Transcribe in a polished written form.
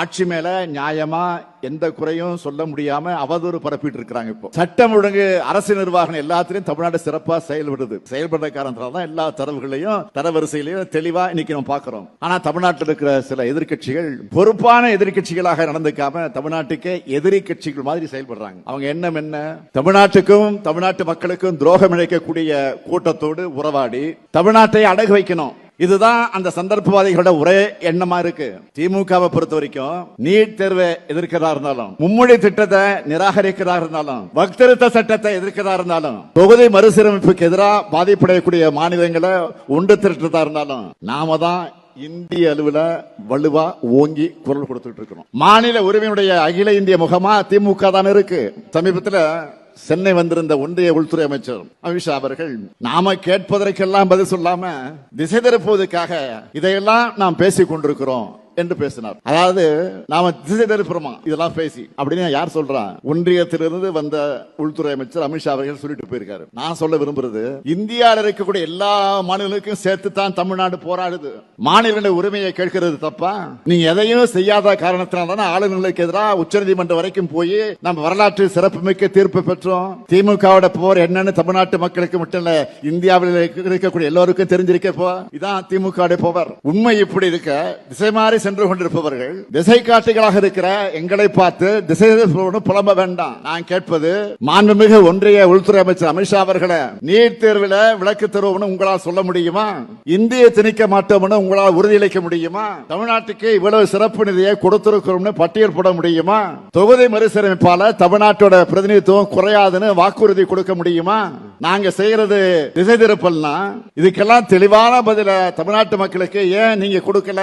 ஆட்சி மேல நியாயமா எந்த குறையும் சொல்ல முடியாம அவதூறு பரப்பிட்டு இருக்காங்க. இப்போ சட்டம் ஒழுங்கு, அரசு நிர்வாகம் எல்லாத்திலையும் தமிழ்நாடு சிறப்பா செயல்படுற காரணத்தால தான் எல்லா தரவுகளையும் தரவரிசையிலையும் தெளிவா இன்னைக்கு நம்ம பாக்குறோம். ஆனா தமிழ்நாட்டில் இருக்கிற சில எதிர்கட்சிகள் பொறுப்பான எதிர்கட்சிகளாக நடந்துக்காம தமிழ்நாட்டுக்கே எதிரி கட்சிகள் மாதிரி செயல்படுறாங்க. அவங்க எண்ணம் என்ன? தமிழ்நாட்டுக்கும் தமிழ்நாட்டு மக்களுக்கும் துரோகம் இழைக்கக்கூடிய கூட்டத்தோடு உறவாடி தமிழ்நாட்டை அடகு வைக்கணும். இதுதான் அந்த சந்தர்ப்பவாதிகளோட ஒரே எண்ணமா இருக்கு. திமுகவை பொறுத்த வரைக்கும் நீட் தேர்வை எதிர்க்கிறதா இருந்தாலும், மும்மொழி திட்டத்தை நிராகரிக்கிறதா இருந்தாலும், வக்திருத்த சட்டத்தை எதிர்க்கிறதா இருந்தாலும், தொகுதி மறுசீரமைப்புக்கு எதிராக பாதிப்படையக்கூடிய மாநிலங்களை ஒன்று திரட்டுறதா இருந்தாலும், நாம தான் இந்திய அளவில் வலுவா ஓங்கி குரல் கொடுத்துட்டு இருக்கிறோம். மாநில உரிமையுடைய அகில இந்திய முகமா திமுக தான் இருக்கு. சமீபத்தில் சென்னை வந்திருந்த ஒன்றிய உள்துறை அமைச்சர் அமித்ஷா அவர்கள் நாம கேட்பதற்கெல்லாம் பதில் சொல்லாம திசை திருப்புவதற்காக இதையெல்லாம் நாம் பேசிக் கொண்டிருக்கிறோம் என்று பேசினார். அதாவது நாம திசை திருப்புறோமா இதெல்லாம் பேசி அப்படின்னு யார் சொல்றா? ஒன்றியத்திலிருந்து வந்த உள்துறை அமைச்சர் அமித்ஷா அவர்கள் சொல்லிட்டு போயிருக்காரு. நான் சொல்ல விரும்புறது, இந்தியாவில் இருக்கக்கூடிய எல்லா மாநிலங்களுக்கும் சேர்த்து தான் தமிழ்நாடு போராடுது. மாநில உரிமையை கேட்கிறது தப்பா? நீங்க எதையும் செய்யாத காரணத்தினால்தான் ஆளுநர்களுக்கு எதிராக உச்சநீதிமன்றம் வரைக்கும் போய் நம்ம வரலாற்று சிறப்புமிக்க தீர்ப்பு பெற்றோம். திமுகவோட போர் என்னன்னு தமிழ்நாட்டு மக்களுக்கு மட்டும் இல்ல, இந்தியாவில் இருக்கக்கூடிய எல்லோருக்கும் தெரிஞ்சிருக்கப்போ இதான் திமுக போவர். உண்மை இப்படி இருக்க திசை மாறி சென்று கொண்டிருப்பவர்கள் திசை காட்டிகளாக இருக்கிற எங்களை பார்த்து திசை புலம்ப வேண்டாம். நான் கேட்பது, மாண்புமிகு ஒன்றிய உள்துறை அமைச்சர் அமித்ஷா அவர்களை, நீட் தேர்வில் விளக்கு தருவோம்னு உங்களால் சொல்ல முடியுமா? இந்திய திணிக்க மாட்டோம்னு உங்களால் உறுதியளிக்க முடியுமா? தமிழ்நாட்டுக்கு இவ்வளவு சிறப்பு நிதியை கொடுத்திருக்கிறோம்னு பட்டியல் போட முடியுமா? தொகுதி மறுசீரமைப்பால தமிழ்நாட்டோட பிரதிநிதித்துவம் குறையாதுன்னு வாக்குறுதி கொடுக்க முடியுமா? நாங்க செய்யறது திசை திருப்பல்னா இதுக்கெல்லாம் தெளிவான பதில தமிழ்நாட்டு மக்களுக்கு ஏன் நீங்க கொடுக்கல?